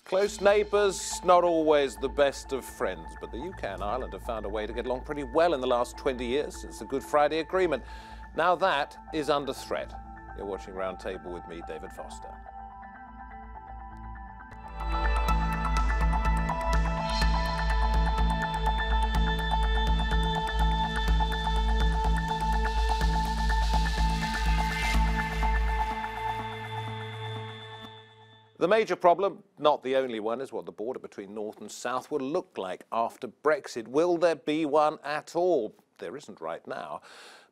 Close neighbours, not always the best of friends, but the UK and Ireland have found a way to get along pretty well in the last 20 years since the Good Friday Agreement. Now that is under threat. You're watching Roundtable with me, David Foster. The major problem, not the only one, is what the border between North and South will look like after Brexit. Will there be one at all? There isn't right now.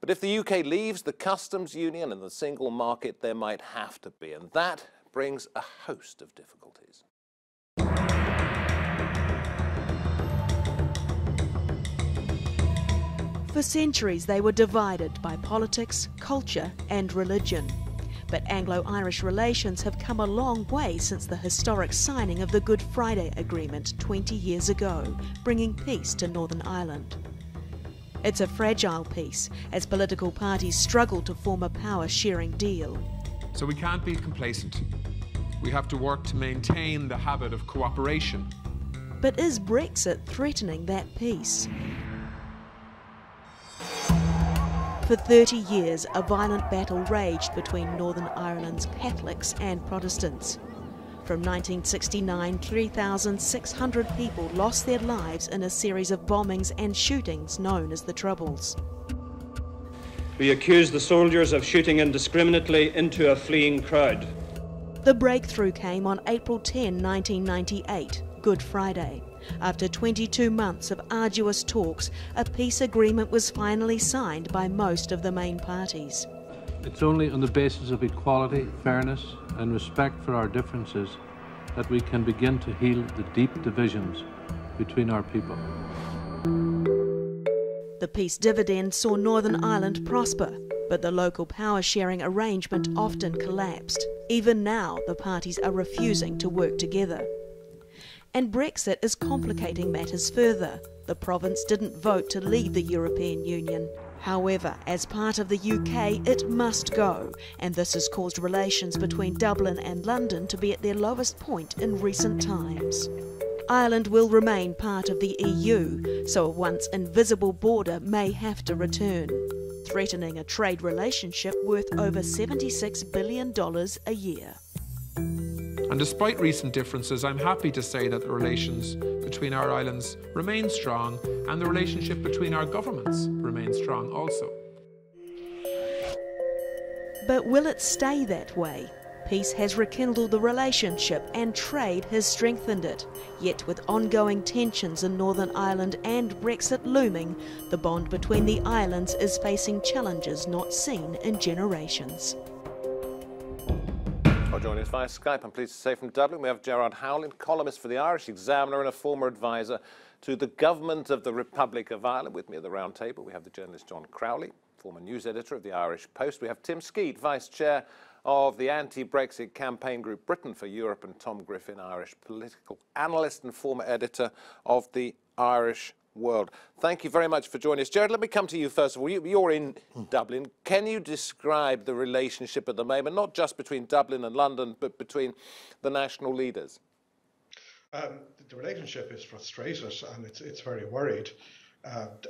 But if the UK leaves the customs union and the single market, there might have to be. And that brings a host of difficulties. For centuries, they were divided by politics, culture and religion. But Anglo-Irish relations have come a long way since the historic signing of the Good Friday Agreement 20 years ago, bringing peace to Northern Ireland. It's a fragile peace, as political parties struggle to form a power-sharing deal. So we can't be complacent. We have to work to maintain the habit of cooperation. But is Brexit threatening that peace? For 30 years, a violent battle raged between Northern Ireland's Catholics and Protestants. From 1969, 3,600 people lost their lives in a series of bombings and shootings known as the Troubles. We accuse the soldiers of shooting indiscriminately into a fleeing crowd. The breakthrough came on April 10, 1998, Good Friday. After 22 months of arduous talks, a peace agreement was finally signed by most of the main parties. It's only on the basis of equality, fairness and respect for our differences that we can begin to heal the deep divisions between our people. The peace dividend saw Northern Ireland prosper, but the local power-sharing arrangement often collapsed. Even now, the parties are refusing to work together. And Brexit is complicating matters further. The province didn't vote to leave the European Union. However, as part of the UK, it must go, and this has caused relations between Dublin and London to be at their lowest point in recent times. Ireland will remain part of the EU, so a once invisible border may have to return, threatening a trade relationship worth over $76 billion a year. And despite recent differences, I'm happy to say that the relations between our islands remain strong and the relationship between our governments remains strong also. But will it stay that way? Peace has rekindled the relationship and trade has strengthened it. Yet with ongoing tensions in Northern Ireland and Brexit looming, the bond between the islands is facing challenges not seen in generations. Joining us via Skype, I'm pleased to say from Dublin, we have Gerard Howland, columnist for the Irish Examiner and a former advisor to the government of the Republic of Ireland. With me at the round table, we have the journalist John Crowley, former news editor of the Irish Post. We have Tim Skeet, vice chair of the anti-Brexit campaign group Britain for Europe, and Tom Griffin, Irish political analyst and former editor of the Irish World. Thank you very much for joining us. Gerard, let me come to you first of all. You're in Dublin. Can you describe the relationship at the moment, not just between Dublin and London, but between the national leaders? The relationship is frustrated and it's very worried.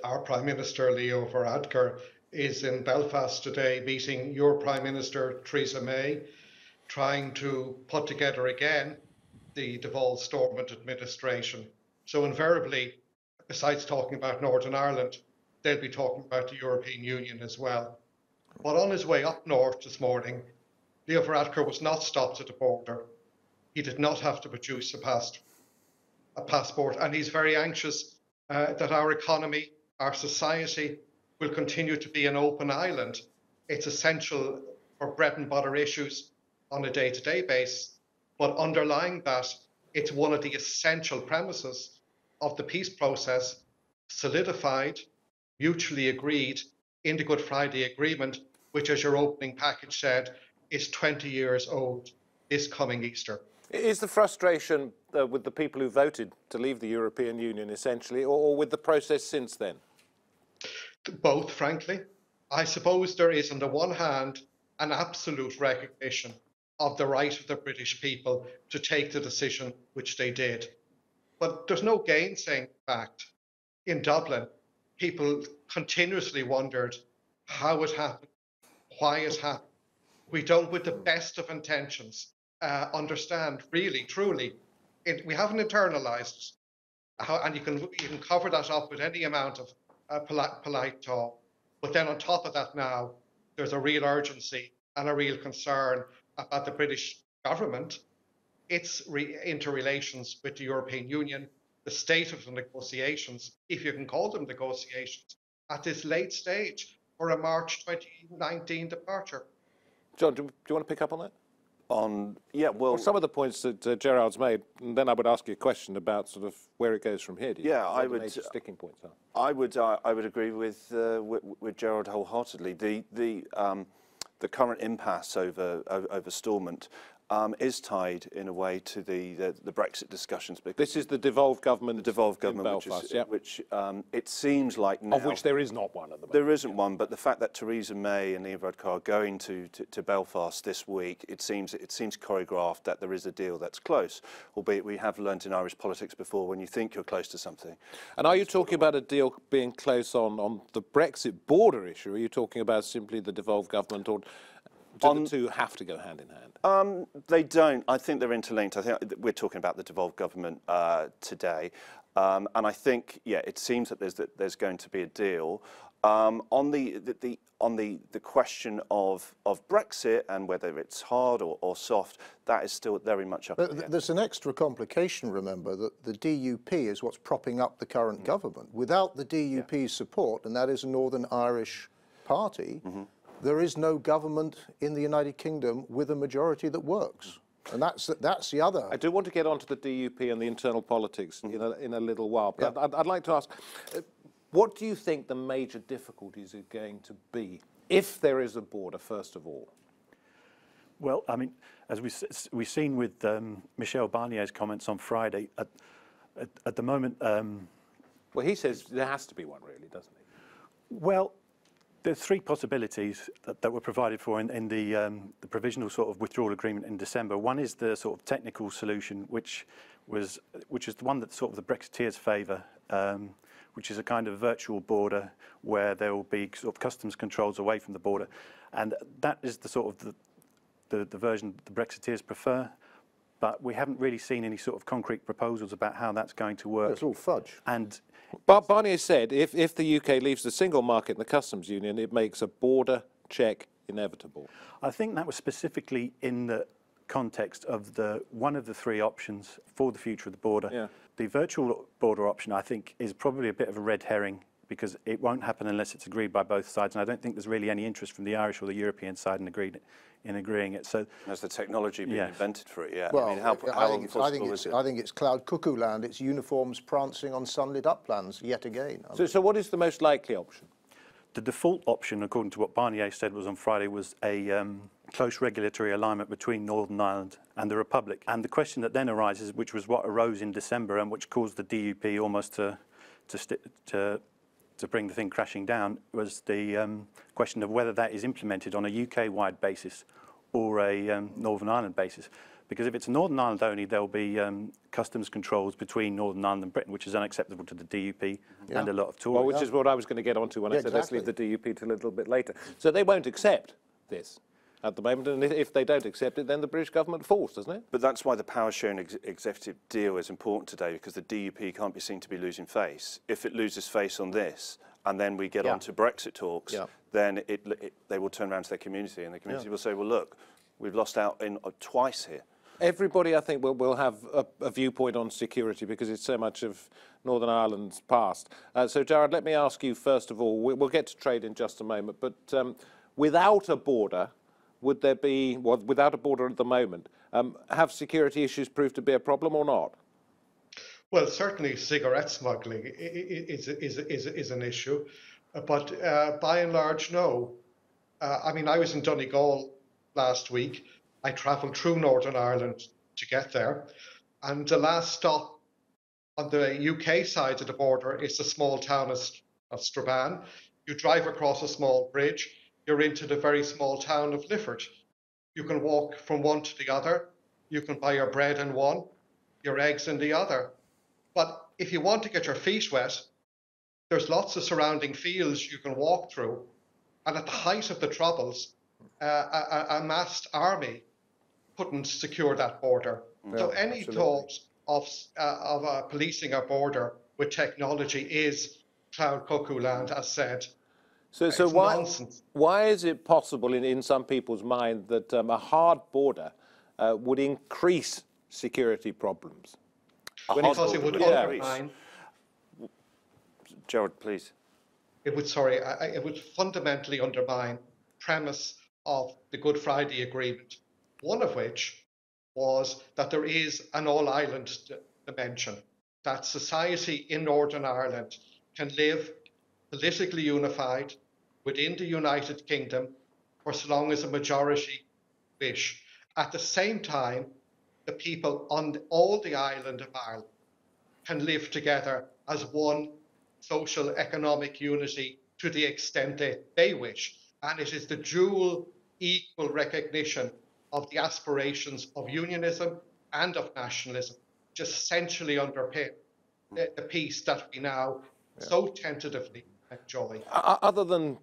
Our Prime Minister, Leo Varadkar, is in Belfast today meeting your Prime Minister, Theresa May, trying to put together again the Devolved Stormont administration. So invariably, besides talking about Northern Ireland, they'll be talking about the European Union as well. But on his way up north this morning, Leo Varadkar was not stopped at the border. He did not have to produce a passport, and he's very anxious that our economy, our society, will continue to be an open island. It's essential for bread and butter issues on a day-to-day basis, but underlying that, it's one of the essential premises of the peace process, solidified, mutually agreed in the Good Friday Agreement, which, as your opening package said, is 20 years old this coming Easter. Is the frustration with the people who voted to leave the European Union, essentially, or with the process since then? Both, frankly. I suppose there is, on the one hand, an absolute recognition of the right of the British people to take the decision which they did. But there's no gainsaying the fact. In Dublin, people continuously wondered how it happened, why it happened. We don't, with the best of intentions, understand really, truly. We haven't internalized it. And you can cover that up with any amount of polite talk. But then on top of that now, there's a real urgency and a real concern about the British government, its interrelations with the European Union, the state of the negotiations, if you can call them negotiations, at this late stage for a March 2019 departure. John, do you want to pick up on that? Well, some of the points that Gerard's made, and then I would ask you a question about sort of where it goes from here. I would. Major sticking points are? I would agree with Gerard wholeheartedly. The current impasse over Stormont is tied in a way to the Brexit discussions. This is the devolved government. The devolved government, Belfast, which it seems like now, of which there is not one at the moment. There isn't one, but the fact that Theresa May and Leo Varadkar are going to Belfast this week, it seems choreographed that there is a deal that's close. Albeit we have learnt in Irish politics before, when you think you're close to something. And are you talking about a deal being close on the Brexit border issue? Or are you talking about simply the devolved government, or do the two have to go hand in hand? They don't. I think they're interlinked. I think we're talking about the devolved government today, and I think it seems that there's going to be a deal on the question of Brexit and whether it's hard or soft. That is still very much up in the air. There's an extra complication. Remember that the DUP is what's propping up the current government. Without the DUP's support, and that is a Northern Irish party. There is no government in the United Kingdom with a majority that works. And that's the other. I do want to get onto the DUP and the internal politics in a little while, but I'd like to ask, what do you think the major difficulties are going to be if there is a border, first of all? Well, I mean, as we've seen with Michel Barnier's comments on Friday, at the moment... well, he says there has to be one, really, doesn't he? Well, there's three possibilities that were provided for in the provisional sort of withdrawal agreement in December. One is the sort of technical solution, which is the one that sort of the Brexiteers favour, which is a kind of virtual border where there will be sort of customs controls away from the border, and that is the sort of the version the Brexiteers prefer. But we haven't really seen any sort of concrete proposals about how that's going to work. It's all fudge. And but Barnier said if the UK leaves the single market and the customs union, it makes a border check inevitable. I think that was specifically in the context of one of the three options for the future of the border. Yeah. The virtual border option, I think, is probably a bit of a red herring, because it won't happen unless it's agreed by both sides, and I don't think there's really any interest from the Irish or the European side in agreeing it. So has the technology been invented for it yet? Well, I mean, I think it's cloud cuckoo land. It's uniforms prancing on sunlit uplands yet again. So what is the most likely option? The default option, according to what Barnier said was on Friday, was a close regulatory alignment between Northern Ireland and the Republic. And the question that then arises, which was what arose in December and which caused the DUP almost to bring the thing crashing down, was the question of whether that is implemented on a UK-wide basis or a Northern Ireland basis. Because if it's Northern Ireland only, there'll be customs controls between Northern Ireland and Britain, which is unacceptable to the DUP and a lot of Tories. Well, which is what I was going to get onto when I said let's leave the DUP till a little bit later. So they won't accept this at the moment, and if they don't accept it, then the British government falls, doesn't it? But that's why the power-sharing executive deal is important today, because the DUP can't be seen to be losing face. If it loses face on this, and then we get on to Brexit talks, then they will turn around to their community, and the community will say, well, look, we've lost out twice here. Everybody, I think, will have a viewpoint on security because it's so much of Northern Ireland's past. So, Jared, let me ask you, first of all, we'll get to trade in just a moment, but without a border, would there be, well, without a border at the moment, have security issues proved to be a problem or not? Well, certainly cigarette smuggling is an issue, but by and large, no. I mean, I was in Donegal last week. I travelled through Northern Ireland to get there, and the last stop on the UK side of the border is the small town of Strabane. You drive across a small bridge, you're into the very small town of Lifford. You can walk from one to the other. You can buy your bread in one, your eggs in the other. But if you want to get your feet wet, there's lots of surrounding fields you can walk through. And at the height of the Troubles, a massed army couldn't secure that border. So any thought of policing a border with technology is cloud cuckoo land, as said. So why is it possible in some people's mind that a hard border would increase security problems? Because it would undermine. Gerard, please. It would fundamentally undermine the premise of the Good Friday Agreement, one of which was that there is an all-island dimension, that society in Northern Ireland can live politically unified within the United Kingdom for so long as a majority wish. At the same time, the people on all the island of Ireland can live together as one social economic unity to the extent that they wish. And it is the dual equal recognition of the aspirations of unionism and of nationalism which essentially underpin the peace that we now so tentatively enjoy. Other than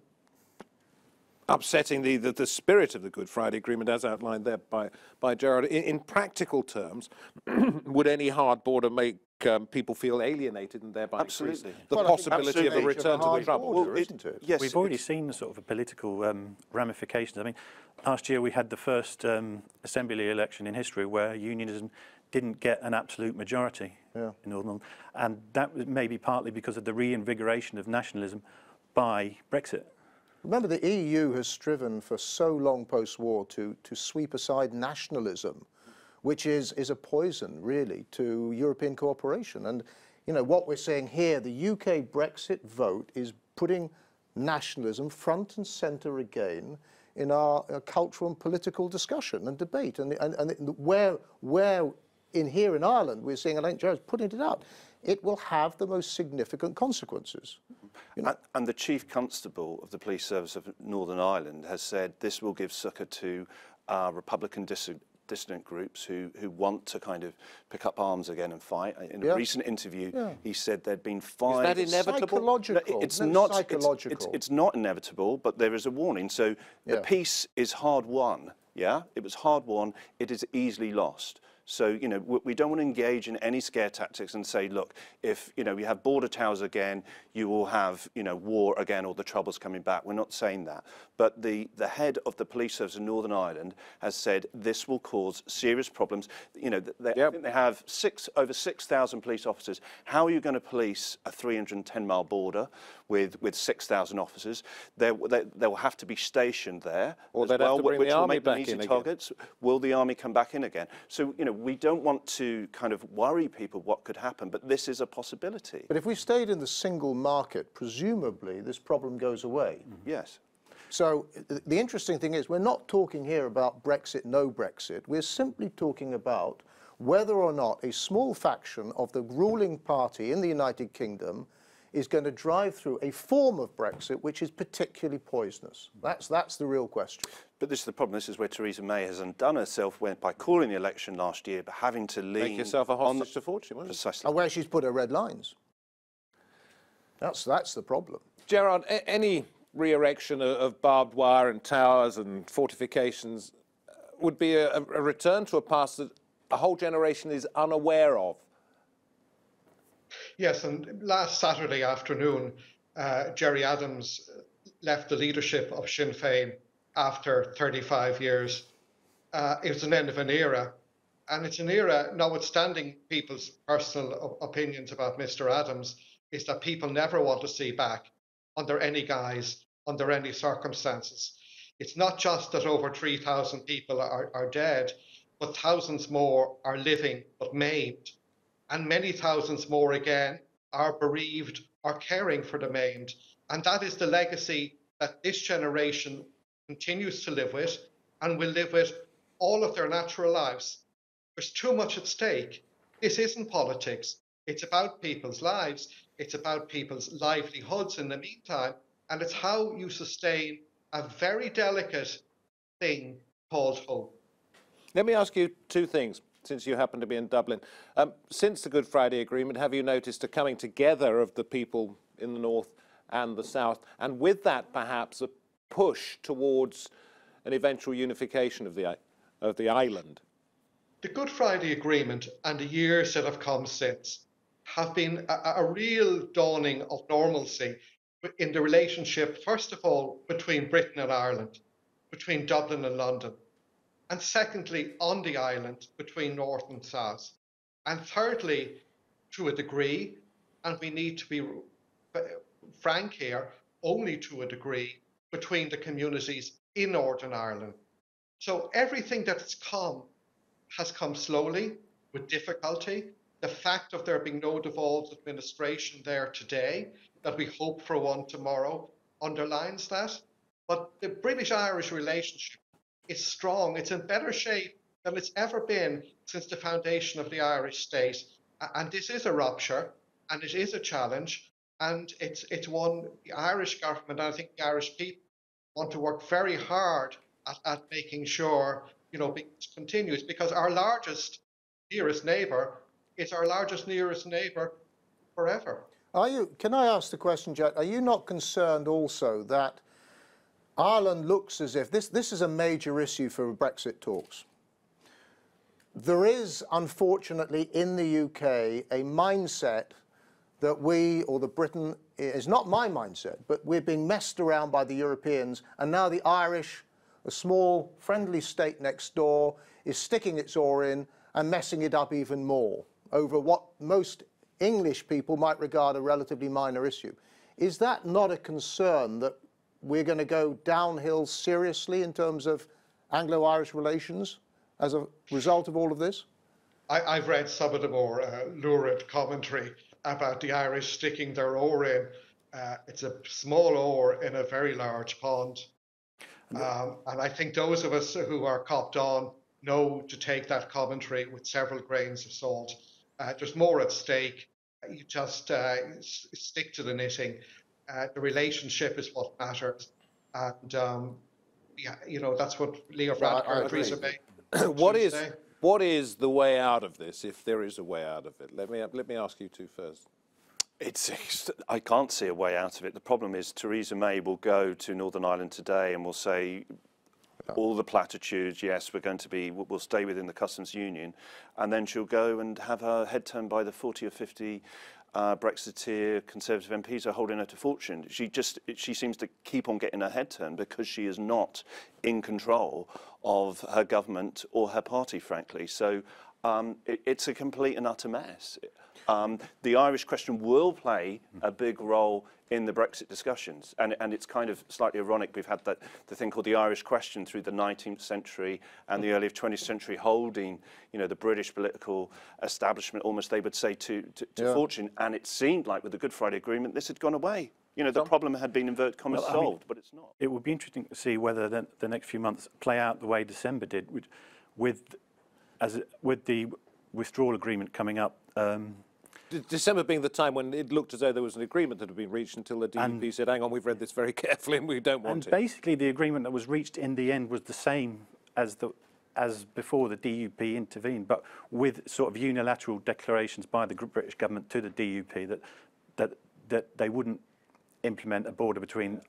upsetting the spirit of the Good Friday Agreement as outlined there by Gerard, in practical terms, would any hard border make people feel alienated and thereby increase the possibility of a return to the Troubles? Yes, we've already seen the sort of political ramifications. I mean, last year we had the first assembly election in history where unionism didn't get an absolute majority in Northern Ireland, and that was maybe partly because of the reinvigoration of nationalism by Brexit. Remember, the EU has striven for so long post-war to sweep aside nationalism, which is a poison, really, to European cooperation. And, you know, what we're saying here, the UK Brexit vote is putting nationalism front and centre again in our cultural and political discussion and debate. And where in here in Ireland, we're seeing, and I think Gerard's putting it out, it will have the most significant consequences. You know? And the Chief Constable of the Police Service of Northern Ireland has said this will give succour to Republican dissident groups who want to kind of pick up arms again and fight. In a recent interview, he said there'd been 5... Is that inevitable? Psychological. It's no, not psychological. It's not inevitable, but there is a warning. So the peace is hard won. Yeah, it was hard won. It is easily lost. So, you know, we don't want to engage in any scare tactics and say, look, if, you know, we have border towers again, you will have, you know, war again or the Troubles coming back. We're not saying that. But the head of the police service in Northern Ireland has said this will cause serious problems. You know, I think they have over 6,000 police officers. How are you going to police a 310-mile border with 6,000 officers? They will have to be stationed there. Or they'd have to bring the army back in again. Will the army come back in again? So, you know, we don't want to kind of worry people what could happen, but this is a possibility. But if we stayed in the single market, presumably this problem goes away. Yes. So the interesting thing is we're not talking here about Brexit, no Brexit. We're simply talking about whether or not a small faction of the ruling party in the United Kingdom is going to drive through a form of Brexit which is particularly poisonous. That's the real question. But this is the problem. This is where Theresa May has undone herself by calling the election last year, but having to lean... Make yourself a hostage to fortune, wasn't it? Precisely. And where she's put her red lines. That's the problem. Gerard, any re-erection of barbed wire and towers and fortifications would be a return to a past that a whole generation is unaware of. Yes, and last Saturday afternoon, Gerry Adams left the leadership of Sinn Féin after 35 years. It was an end of an era, and it's an era, notwithstanding people's personal opinions about Mr. Adams, is that people never want to see back under any guise, under any circumstances. It's not just that over 3,000 people are dead, but thousands more are living but maimed. And many thousands more again are bereaved or caring for the maimed. And that is the legacy that this generation continues to live with and will live with all of their natural lives. There's too much at stake. This isn't politics. It's about people's lives. It's about people's livelihoods in the meantime. And it's how you sustain a very delicate thing called home. Let me ask you two things, since you happen to be in Dublin. Since the Good Friday Agreement, have you noticed a coming together of the people in the north and the south, and with that perhaps a push towards an eventual unification of the island? The Good Friday Agreement and the years that have come since have been a real dawning of normalcy in the relationship, first of all, between Britain and Ireland, between Dublin and London, and secondly, on the island, between North and South, and thirdly, to a degree, and we need to be frank here, only to a degree, between the communities in Northern Ireland. So everything that's come has come slowly, with difficulty. The fact of there being no devolved administration there today, that we hope for one tomorrow, underlines that. But the British-Irish relationship is strong. It's in better shape than it's ever been since the foundation of the Irish state. And this is a rupture, and it is a challenge, and it's one the Irish government, and I think the Irish people, want to work very hard at making sure, it continues, because our largest, nearest neighbour is our largest, nearest neighbour forever. Can I ask the question, Jack, are you not concerned also that Ireland looks as if this is a major issue for Brexit talks? There is, unfortunately, in the UK, a mindset that we, or the Britain, is not my mindset, but we're being messed around by the Europeans, and now the Irish, a small, friendly state next door, is sticking its oar in and messing it up even more over what most English people might regard a relatively minor issue. Is that not a concern that we're going to go downhill seriously in terms of Anglo-Irish relations as a result of all of this? I've read some of the more lurid commentary about the Irish sticking their oar in. It's a small oar in a very large pond. And I think those of us who are copped on know to take that commentary with several grains of salt. There's more at stake. You just stick to the knitting. The relationship is what matters. And, that's what Leo Varadkar, Theresa May. What is the way out of this, if there is a way out of it? Let me ask you two first. I can't see a way out of it. The problem is Theresa May will go to Northern Ireland today and will say all the platitudes, yes, we'll stay within the customs union, and then she'll go and have her head turned by the 40 or 50 Brexiteer Conservative MPs are holding her to fortune. She seems to keep on getting her head turned because she is not in control of her government or her party, frankly. So it's a complete and utter mess. The Irish question will play a big role in the Brexit discussions, and it's kind of slightly ironic. We've had the thing called the Irish question through the 19th century and the early 20th century, holding the British political establishment almost, they would say, to fortune, and it seemed like with the Good Friday Agreement this had gone away. The problem had been, inverted commas, solved, but it's not. It would be interesting to see whether the next few months play out the way December did, with the withdrawal agreement coming up. December being the time when it looked as though there was an agreement that had been reached, until the DUP said, hang on, we've read this very carefully and we don't want it. And basically the agreement that was reached in the end was the same as before the DUP intervened, but with sort of unilateral declarations by the British government to the DUP that they wouldn't implement a border between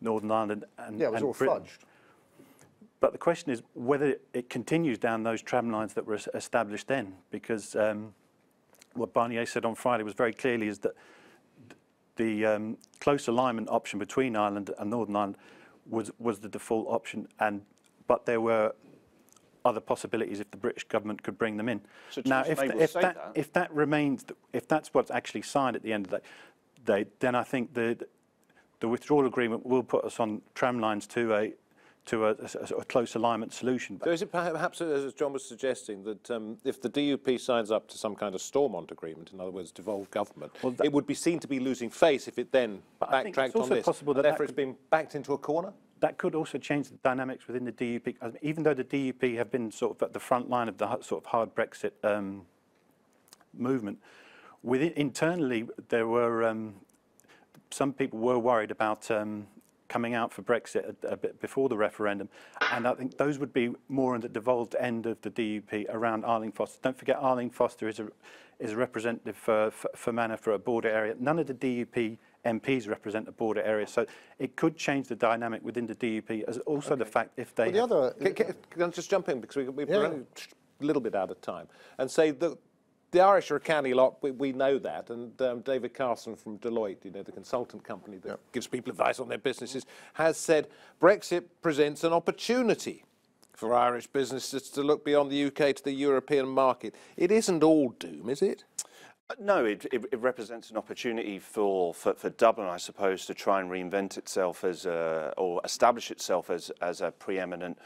Northern Ireland and it was all Britain. fudged. But the question is whether it continues down those tramlines that were established then, because what Barnier said on Friday was very clearly is that the close alignment option between Ireland and Northern Ireland was the default option, but there were other possibilities if the British government could bring them in. So now, if that remains, if that's what's actually signed at the end of the day, then I think the withdrawal agreement will put us on tramlines to a close alignment solution. So is it perhaps, as John was suggesting, that if the DUP signs up to some kind of Stormont agreement, in other words, devolved government, it would be seen to be losing face if it then backtracked on this? Possible that therefore it's been backed into a corner? That could also change the dynamics within the DUP. Even though the DUP have been sort of at the front line of the sort of hard Brexit movement, internally there were some people were worried about coming out for Brexit a bit before the referendum, and I think those would be more on the devolved end of the DUP around Arlene Foster. Don't forget, Arlene Foster is a representative for Manor for a border area. None of the DUP MPs represent a border area, so it could change the dynamic within the DUP. As also the fact if they can I just jump in because we're only a little bit out of time and say that the Irish are a canny lot, we know that, and David Carson from Deloitte, you know, the consultant company that gives people advice on their businesses, has said Brexit presents an opportunity for Irish businesses to look beyond the UK to the European market. It isn't all doom, is it? No, it represents an opportunity for Dublin, I suppose, to try and reinvent itself as or establish itself as a preeminent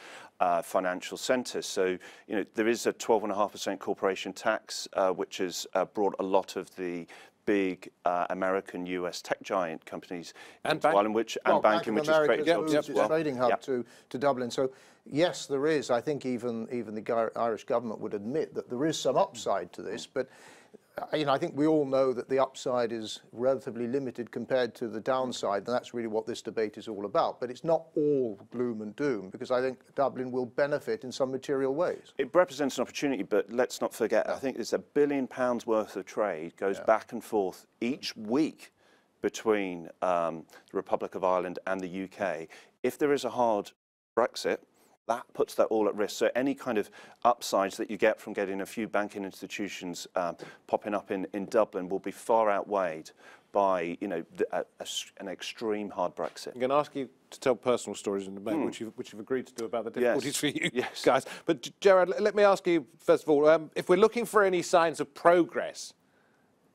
financial centre. So, you know, there is a 12.5% corporation tax, which has brought a lot of the big American US tech giant companies into Ireland, banking, which has created jobs as well. Trading hub to Dublin. So yes, there is. I think even the Irish government would admit that there is some upside to this, but you know, I think we all know that the upside is relatively limited compared to the downside, and that's really what this debate is all about. But it's not all gloom and doom, because I think Dublin will benefit in some material ways. It represents an opportunity, but let's not forget, I think there's £1 billion worth of trade goes back and forth each week between the Republic of Ireland and the UK. If there is a hard Brexit, that puts that all at risk. So any kind of upsides that you get from getting a few banking institutions popping up in Dublin will be far outweighed by, you know, an extreme hard Brexit. I'm going to ask you to tell personal stories in a moment, which you've agreed to do about the difficulties for you guys. But Gerard, let me ask you first of all, if we're looking for any signs of progress,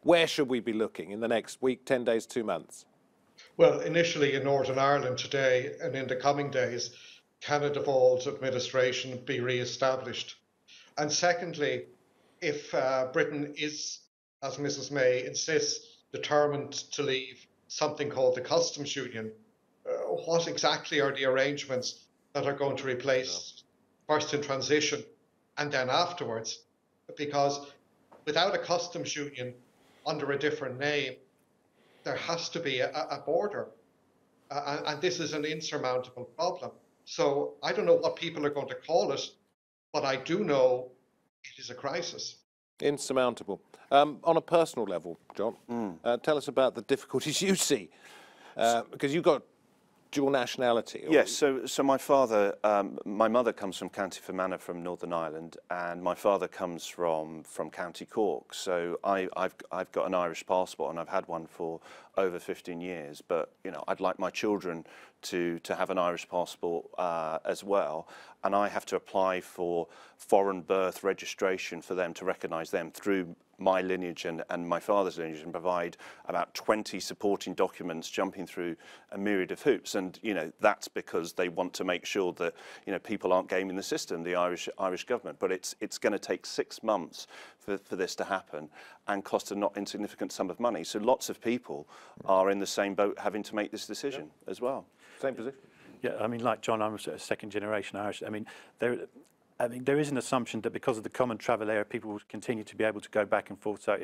where should we be looking in the next week, 10 days, 2 months? Well, initially in Northern Ireland today and in the coming days, can a devolved administration be re-established? And secondly, if Britain is, as Mrs May insists, determined to leave something called the customs union, what exactly are the arrangements that are going to replace first in transition and then afterwards? Because without a customs union under a different name, there has to be a border. And this is an insurmountable problem. So I don't know what people are going to call it, but I do know it is a crisis. Insurmountable. On a personal level, John, tell us about the difficulties you see, because you've got dual nationality. Yes, so my father, my mother comes from County Fermanagh from Northern Ireland, and my father comes from County Cork. So I've got an Irish passport, and I've had one for over 15 years. But you know, I'd like my children to have an Irish passport as well, and I have to apply for foreign birth registration for them to recognise them through my lineage and my father's lineage, and provide about 20 supporting documents jumping through a myriad of hoops. And you know, that's because they want to make sure that, you know, people aren't gaming the system, the Irish government. But it's going to take 6 months for this to happen and cost a not insignificant sum of money. So lots of people are in the same boat, having to make this decision as well. Same position. Yeah, I mean, like John, I'm a second generation Irish. I mean, there is an assumption that because of the common travel area, people will continue to be able to go back and forth, so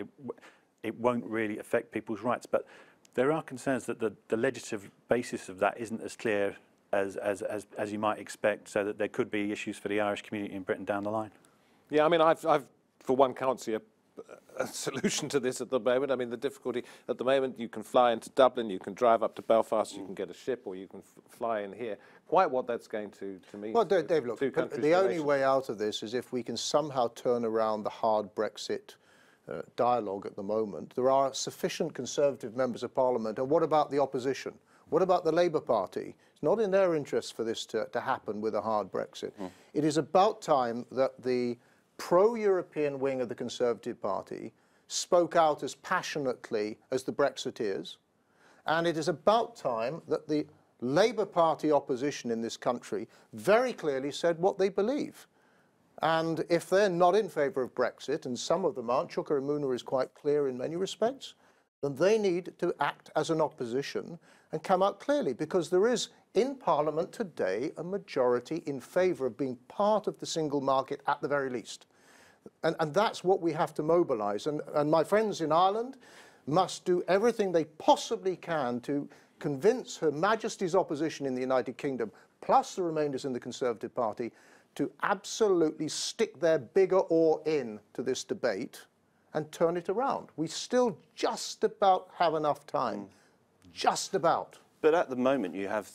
it won't really affect people's rights. But there are concerns that the legislative basis of that isn't as clear as you might expect, so that there could be issues for the Irish community in Britain down the line. Yeah, I mean, I've for one, can't see a solution to this at the moment. I mean, the difficulty at the moment, you can fly into Dublin, you can drive up to Belfast, you can get a ship, or you can fly in here. Quite what that's going to mean. Well, Dave, look, the only way out of this is if we can somehow turn around the hard Brexit dialogue at the moment. There are sufficient Conservative members of Parliament, and what about the opposition? What about the Labour Party? It's not in their interest for this to happen with a hard Brexit. It is about time that the pro-European wing of the Conservative Party spoke out as passionately as the Brexiteers, and it is about time that the Labour Party opposition in this country very clearly said what they believe. And if they're not in favour of Brexit, and some of them aren't, Chuka Umunna is quite clear in many respects, then they need to act as an opposition and come out clearly, because there is in Parliament today a majority in favour of being part of the single market at the very least. And that's what we have to mobilise. And my friends in Ireland must do everything they possibly can to convince Her Majesty's opposition in the United Kingdom, plus the remainders in the Conservative Party, to absolutely stick their bigger oar in to this debate and turn it around. We still just about have enough time. Just about. But at the moment, you have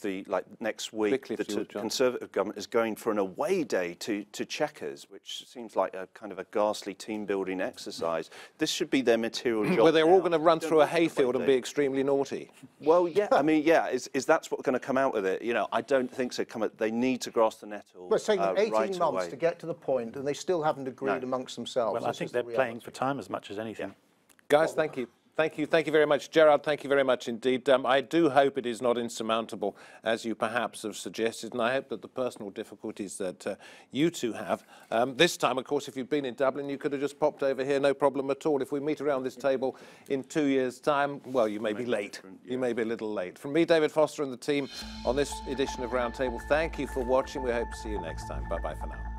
next week, the Conservative government is going for an away day to Chequers, which seems like a kind of a ghastly team-building exercise. This should be their material job. Well, they're all going to run through a hayfield and be extremely naughty. Well, yeah, I mean, yeah, is that's what's going to come out with it? You know, I don't think so. They need to grasp the nettle. Well, it's taken 18 right months away. to get to the point, and they still haven't agreed amongst themselves. Well, I think they're playing for time as much as anything. Guys, thank you. Thank you very much. Gerard, thank you very much indeed. I do hope it is not insurmountable, as you perhaps have suggested, and I hope that the personal difficulties that you two have, this time, of course, if you've been in Dublin, you could have just popped over here, no problem at all. If we meet around this table in 2 years' time, well, you may be late. You may be a little late. From me, David Foster, and the team on this edition of Roundtable, thank you for watching. We hope to see you next time. Bye-bye for now.